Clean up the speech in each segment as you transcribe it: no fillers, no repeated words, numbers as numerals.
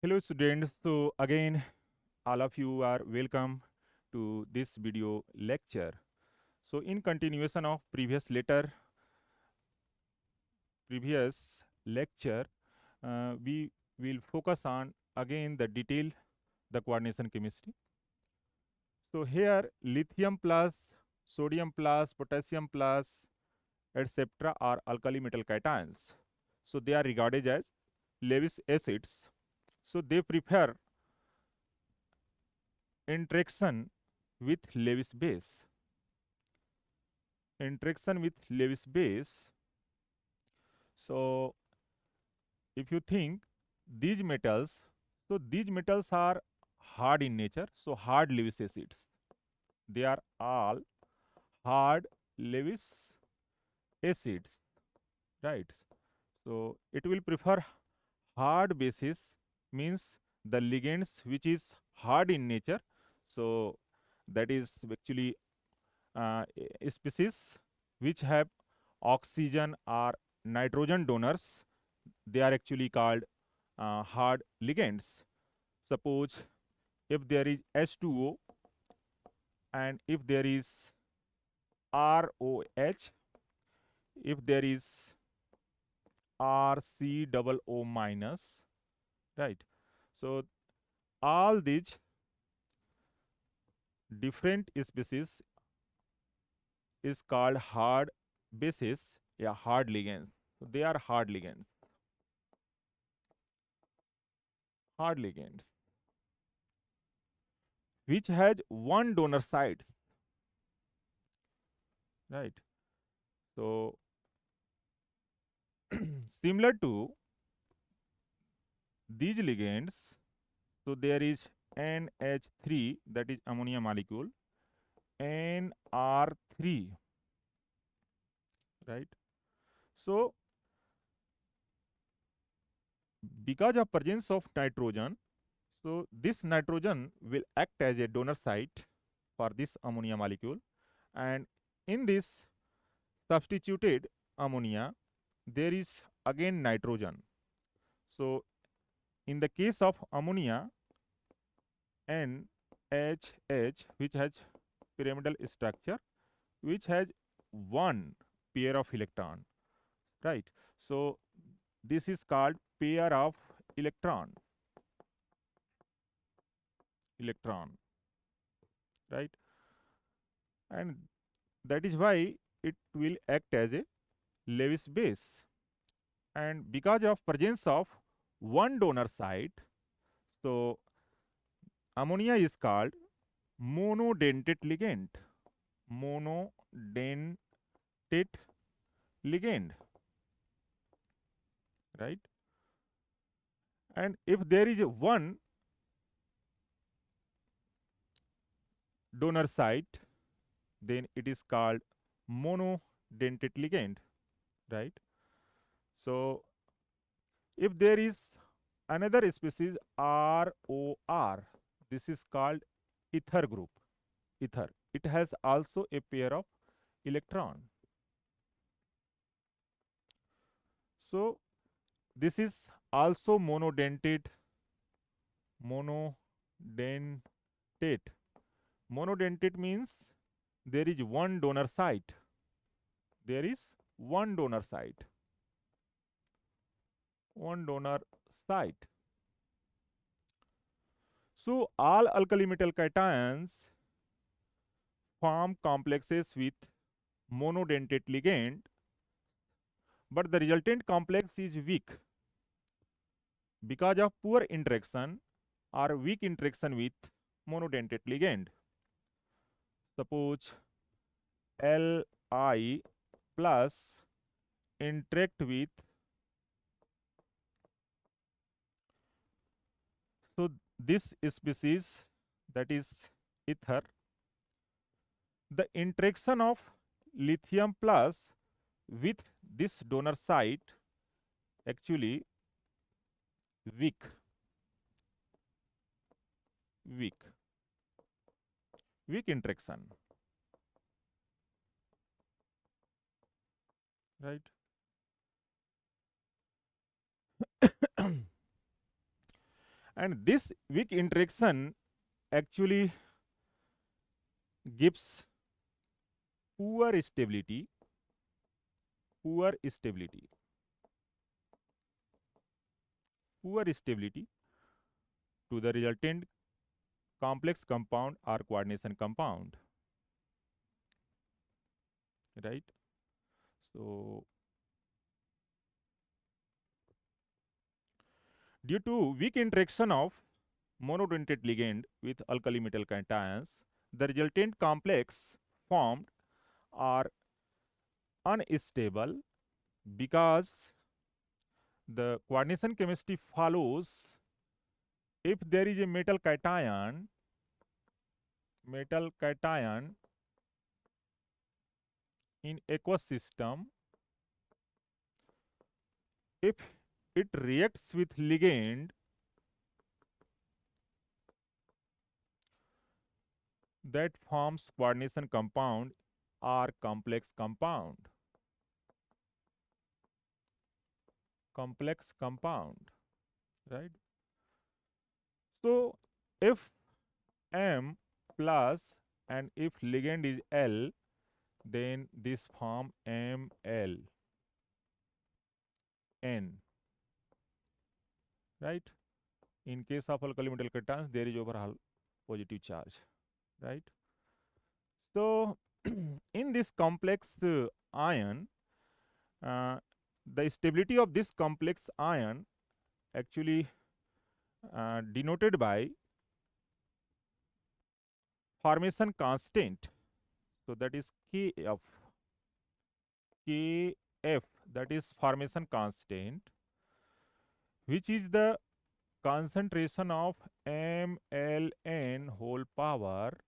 Hello students, so again all of you are welcome to this video lecture. So in continuation of previous lecture, we will focus on again the detail the coordination chemistry. So here lithium plus, sodium plus, potassium plus, etc. are alkali metal cations. So they are regarded as Lewis acids. So they prefer interaction with Lewis base. Interaction with Lewis base. So if you think these metals, so these metals are hard in nature, so hard Lewis acids. They are all hard Lewis acids, right? So it will prefer hard bases, means the ligands which is hard in nature. So that is actually a species which have oxygen or nitrogen donors. They are actually called hard ligands. Suppose if there is H2O and if there is ROH, if there is RCOO minus, right? So all these different species is called hard bases, yeah, hard ligands. So they are hard ligands, which has one donor site, right? So similar to these ligands, so there is NH3, that is ammonia molecule, NR3, right? So because of presence of nitrogen, so this nitrogen will act as a donor site for this ammonia molecule, and in this substituted ammonia, there is again nitrogen. So in the case of ammonia, NHH, which has pyramidal structure, which has one pair of electron, right? So this is called pair of electron, right? And that is why it will act as a Lewis base. And because of presence of one donor site, so ammonia is called monodentate ligand. Monodentate ligand, right? And if there is one donor site, then it is called monodentate ligand, right? So if there is another species ROR, this is called ether group. Ether. It has also a pair of electron. So this is also monodentate. Monodentate. Monodentate means there is one donor site. There is one donor site. One donor site. So all alkali metal cations form complexes with monodentate ligand, but the resultant complex is weak because of poor interaction or weak interaction with monodentate ligand. Suppose Li plus interact with, so this species, that is ether, the interaction of lithium plus with this donor site actually weak, weak, weak interaction, right? And this weak interaction actually gives poor stability, poor stability, poor stability to the resultant complex compound or coordination compound, right? So due to weak interaction of monodentate ligand with alkali metal cations, the resultant complex formed are unstable because the coordination chemistry follows if there is a metal cation in aqueous system, if it reacts with ligand, that forms coordination compound or complex compound. Complex compound, right? So if M plus and if ligand is L, then this form ML N, right? In case of alkali metal cations, there is overall positive charge, right? So in this complex ion, uh, the stability of this complex ion actually denoted by formation constant. So that is Kf. Kf, that is formation constant, which is the concentration of mLn whole power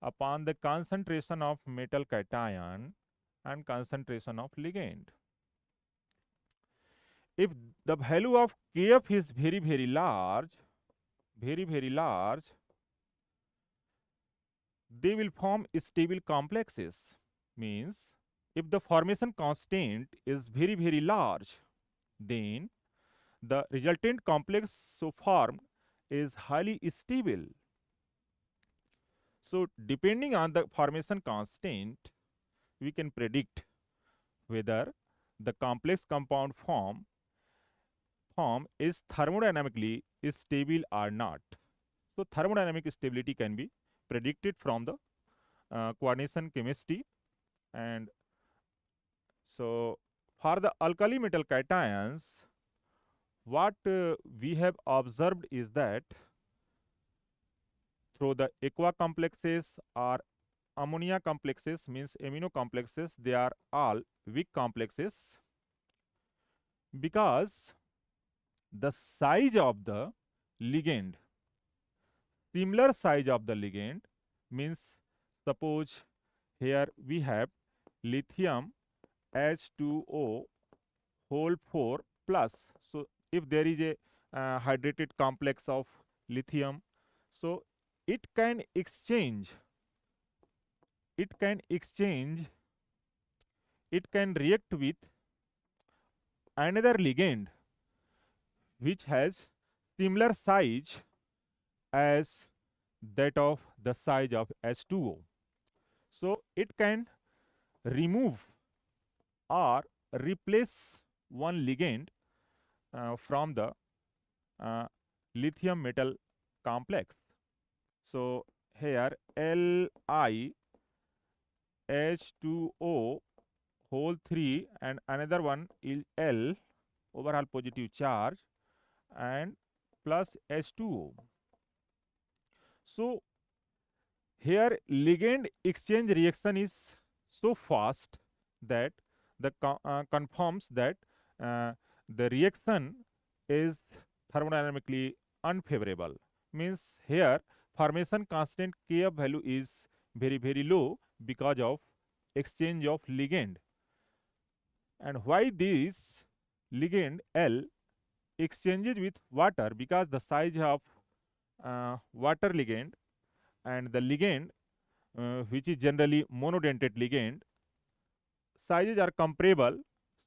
upon the concentration of metal cation and concentration of ligand. If the value of Kf is very large, they will form stable complexes. Means if the formation constant is very large, then the resultant complex so formed is highly stable. So depending on the formation constant, we can predict whether the complex compound form is thermodynamically stable or not. So thermodynamic stability can be predicted from the coordination chemistry. And so for the alkali metal cations, what we have observed is that through the aqua complexes or ammonia complexes, means amino complexes, they are all weak complexes because the size of the ligand, similar size of the ligand, means suppose here we have lithium H2O whole 4 plus. So if there is a hydrated complex of lithium, so it can exchange, it can react with another ligand which has similar size as that of the size of H2O. So it can remove or replace one ligand from the lithium metal complex. So here Li H2O whole 3 and another one is L, overall positive charge, and plus H2O. So here ligand exchange reaction is so fast that the confirms that the reaction is thermodynamically unfavorable. Means here formation constant Kf value is very low because of exchange of ligand. And why this ligand L exchanges with water? Because the size of water ligand and the ligand which is generally monodentate ligand, sizes are comparable,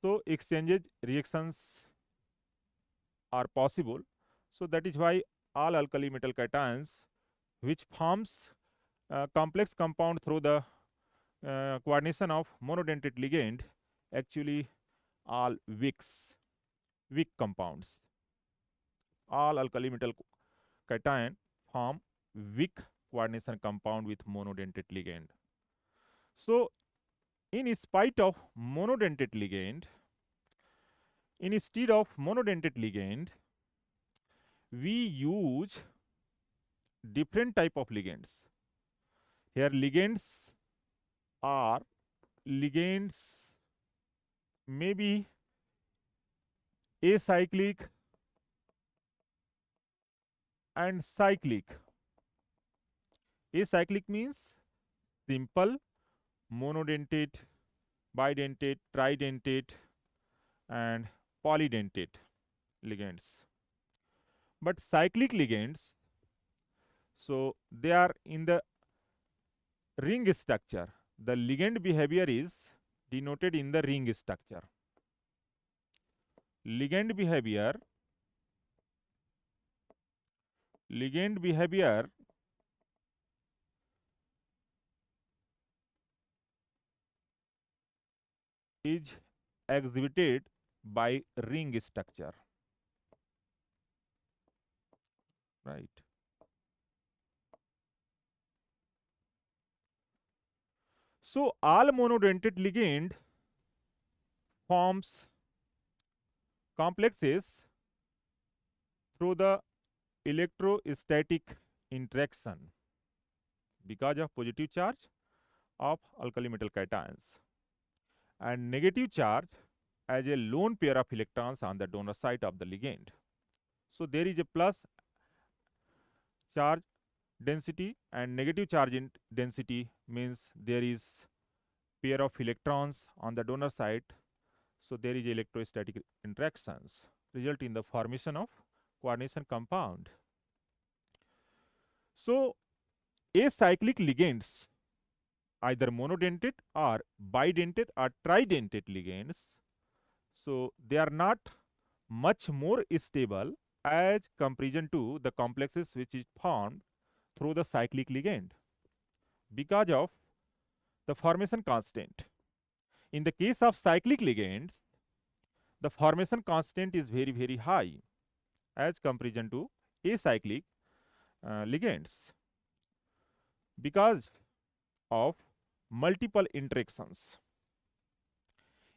so exchanges reactions are possible. So that is why all alkali metal cations which forms complex compound through the coordination of monodentate ligand actually all weak compounds. All alkali metal cation form weak coordination compound with monodentate ligand. So in spite of monodentate ligand, instead of monodentate ligand, we use different type of ligands. Here are ligands maybe acyclic and cyclic. Acyclic means simple, monodentate, bidentate, tridentate, and polydentate ligands. But cyclic ligands, so they are in the ring structure. The ligand behavior is denoted in the ring structure. Ligand behavior is exhibited by ring structure, right? So all monodentate ligand forms complexes through the electrostatic interaction because of positive charge of alkali metal cations and negative charge as a lone pair of electrons on the donor side of the ligand. So there is a plus charge density and negative charge density means there is pair of electrons on the donor side. So there is electrostatic interactions result in the formation of coordination compound. So acyclic ligands, either monodentate or bidentate or tridentate ligands, so they are not much more stable as comparison to the complexes which is formed through the cyclic ligand because of the formation constant. In the case of cyclic ligands, the formation constant is very high as comparison to acyclic ligands because of multiple interactions.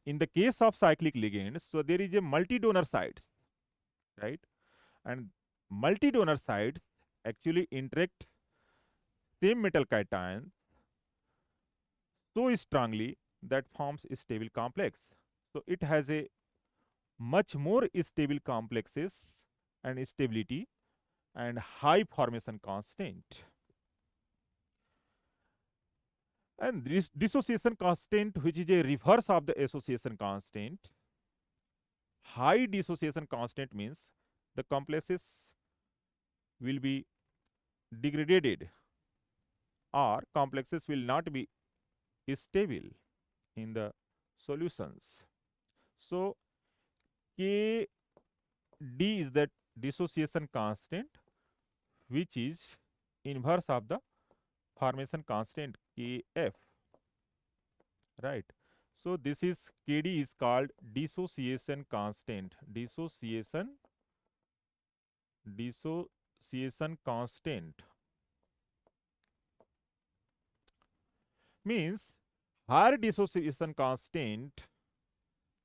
In the case of cyclic ligands, so there is a multi-donor sites, right? And multi-donor sites actually interact same metal cations so strongly that forms a stable complex. So it has a much more stable complexes and stability and high formation constant. And this dissociation constant, which is a reverse of the association constant, high dissociation constant means the complexes will be degraded or complexes will not be stable in the solutions. So Kd is the dissociation constant which is inverse of the formation constant Kf, right? So this is Kd is called dissociation constant. Dissociation constant means higher dissociation constant,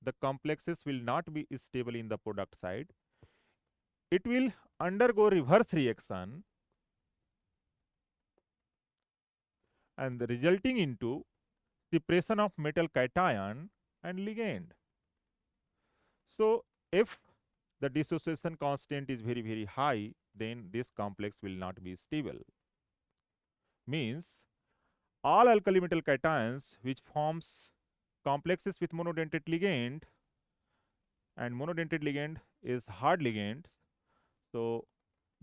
the complexes will not be stable in the product side. It will undergo reverse reaction and resulting into separation of metal cation and ligand. So if the dissociation constant is very high, then this complex will not be stable. Means all alkali metal cations which forms complexes with monodentate ligand, and monodentate ligand is hard ligand, so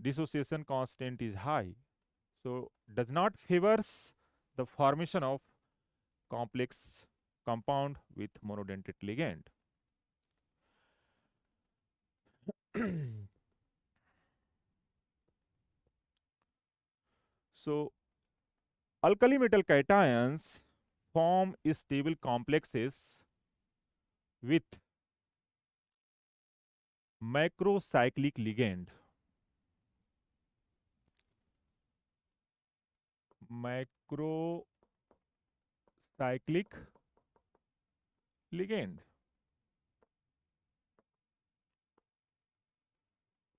dissociation constant is high, so does not favors the formation of complex compound with monodentate ligand. So alkali metal cations form stable complexes with macrocyclic ligand. Macrocyclic ligand.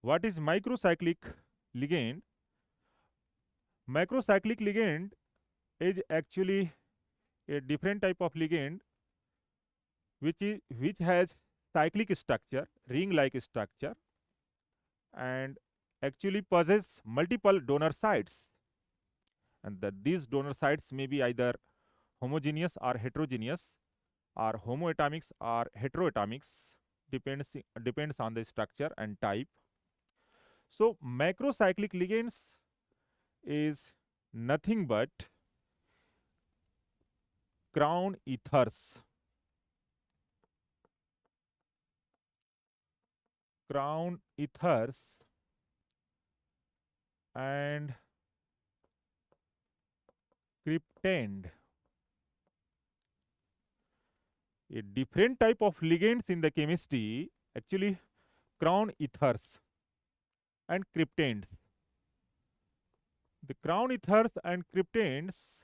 What is microcyclic ligand? Macrocyclic ligand is actually a different type of ligand which has cyclic structure, ring-like structure, and actually possess multiple donor sites. And these donor sites may be either homogeneous or heterogeneous, or homoatomics or heteroatomics, depends on the structure and type. So macrocyclic ligands is nothing but crown ethers. Crown ethers and cryptand. A different type of ligands in the chemistry, actually crown ethers and cryptands. The crown ethers and cryptands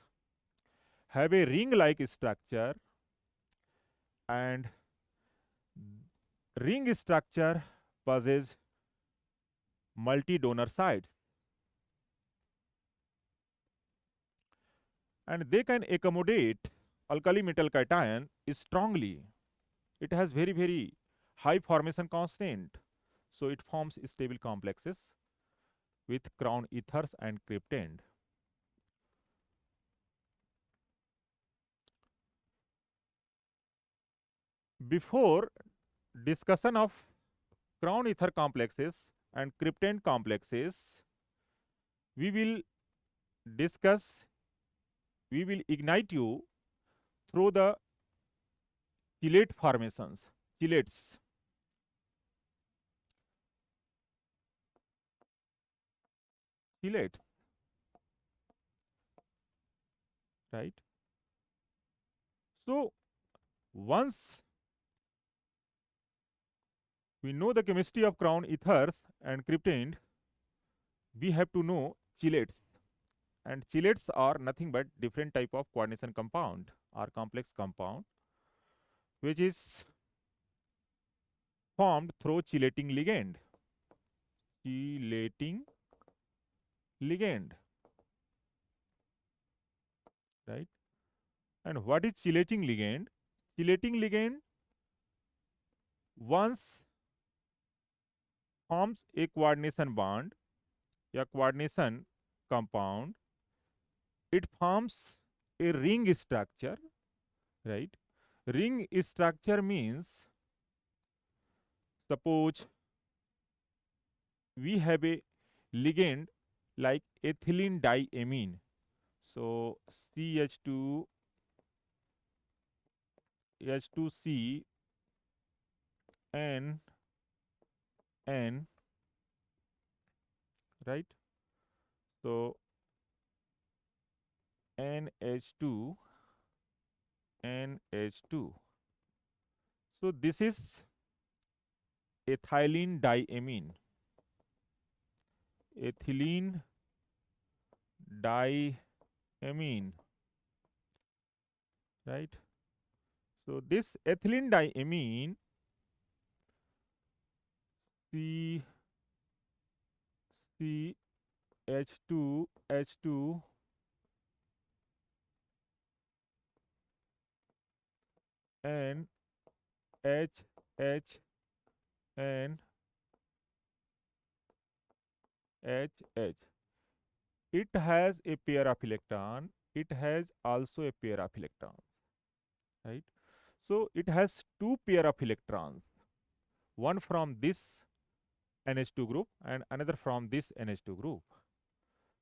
have a ring-like structure, and ring structure possesses multi-donor sites, and they can accommodate alkali metal cation strongly. It has very high formation constant, so it forms stable complexes with crown ethers and cryptand. Before discussion of crown ether complexes and cryptand complexes, we will discuss, we will ignite you through the chelate formations, chelates. Chelates, right? So once we know the chemistry of crown ethers and cryptand, we have to know chelates. And chelates are nothing but different type of coordination compound or complex compound, which is formed through chelating ligand. Chelating ligand, right? And what is chelating ligand? Chelating ligand once forms a coordination bond, a coordination compound. It forms a ring structure, right? Ring structure means, suppose we have a ligand like ethylene diamine. So CH2, H2C, N, N, right? So NH2, NH2. So this is ethylene diamine. Ethylene diamine, right? So this ethylene diamine, C, C, H2, H2, N, H, H, N, H, H. It has a pair of electron. It has also a pair of electrons, right? So it has two pair of electrons, one from this NH2 group and another from this NH2 group.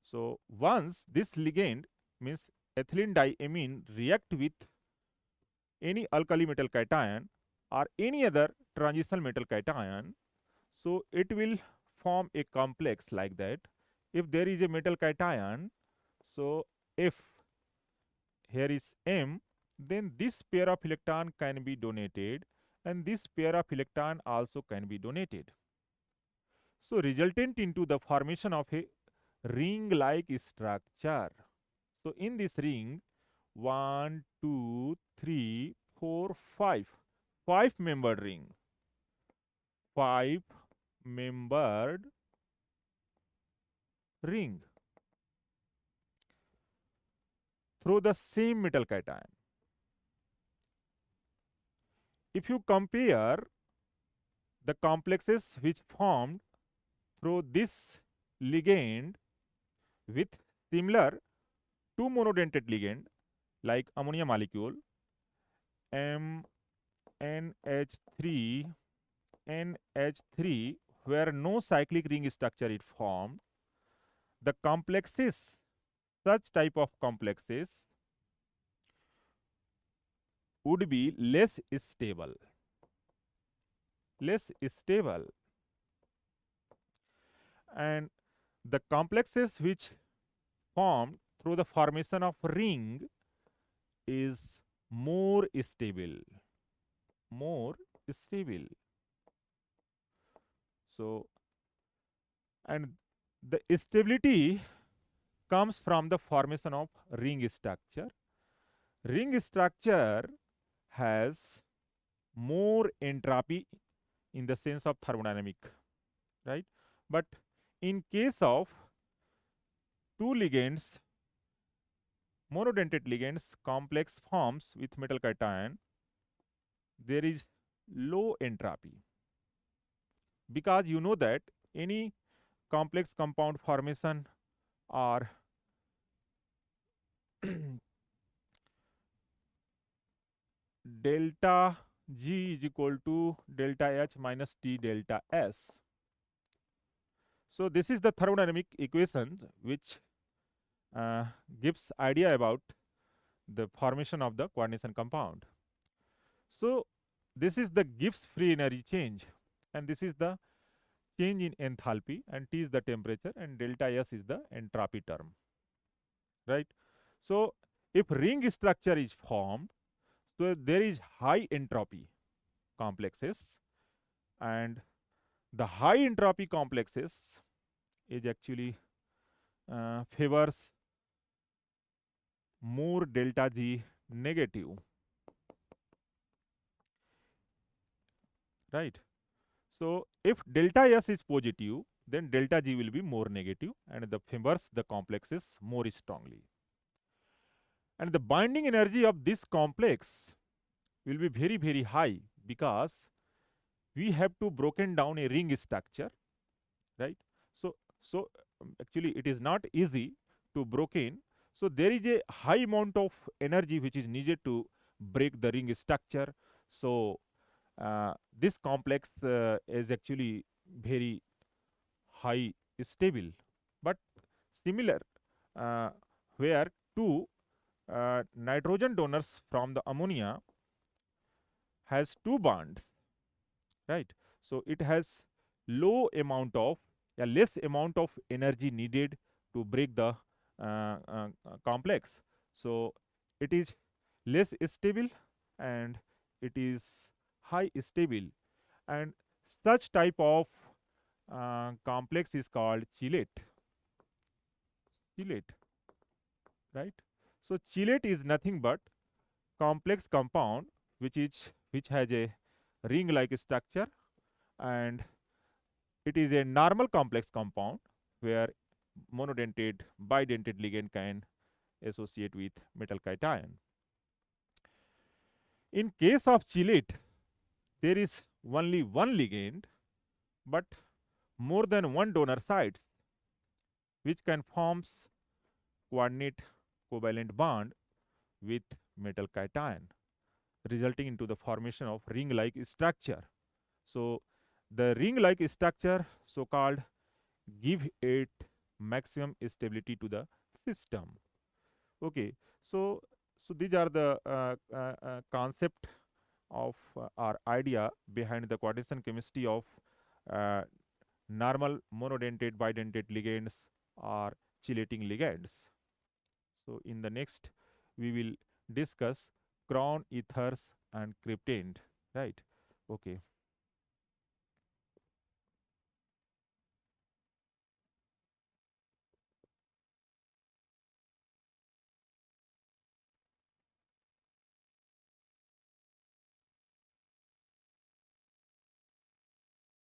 So once this ligand, means ethylene diamine, react with any alkali metal cation or any other transitional metal cation, so it will form a complex like that. If there is a metal cation, So if here is M, then this pair of electron can be donated and this pair of electron also can be donated. So resultant into the formation of a ring-like structure. So in this ring, 1, 2, 3, 4, 5, 5-membered ring, 5-membered ring through the same metal cation. If you compare the complexes which formed through this ligand with similar two monodentate ligand like ammonia molecule MnH3 NH3 where no cyclic ring structure is formed, the complexes, such type of complexes would be less stable, and the complexes which formed through the formation of ring is more stable, more stable. So, and the stability comes from the formation of ring structure. Ring structure has more entropy in the sense of thermodynamic, right? But in case of two ligands, monodentate ligands, complex forms with metal cation, there is low entropy, because you know that any complex compound formation are delta G is equal to delta H minus T delta S. So this is the thermodynamic equation which gives idea about the formation of the coordination compound. So this is the Gibbs free energy change, and this is the change in enthalpy, and T is the temperature, and delta S is the entropy term, right? So if ring structure is formed, so there is high entropy complexes, and the high entropy complexes is actually favors more delta G negative, right? So if delta S is positive, then delta G will be more negative, and the favors the complexes more strongly. And the binding energy of this complex will be very, very high, because we have to broken down a ring structure, right? So actually it is not easy to broken. So there is a high amount of energy which is needed to break the ring structure. So this complex is actually very high stable. But similar, where two nitrogen donors from the ammonia has two bonds, right? So it has less amount of energy needed to break the complex. So it is less stable and it is high stable, and such type of complex is called chelate. Chelate, right? So chelate is nothing but complex compound which has a ring like structure, and it is a normal complex compound where monodentate bidentate ligand can associate with metal cation. In case of chelate, there is only one ligand but more than one donor sites, which can forms coordinate covalent bond with metal cation, resulting into the formation of ring-like structure. So the ring-like structure, so-called, give it maximum stability to the system. Okay, so these are the concept of our idea behind the coordination chemistry of uh, normal monodentate bidentate ligands or chelating ligands. So in the next, we will discuss crown ethers and cryptand, right? Okay.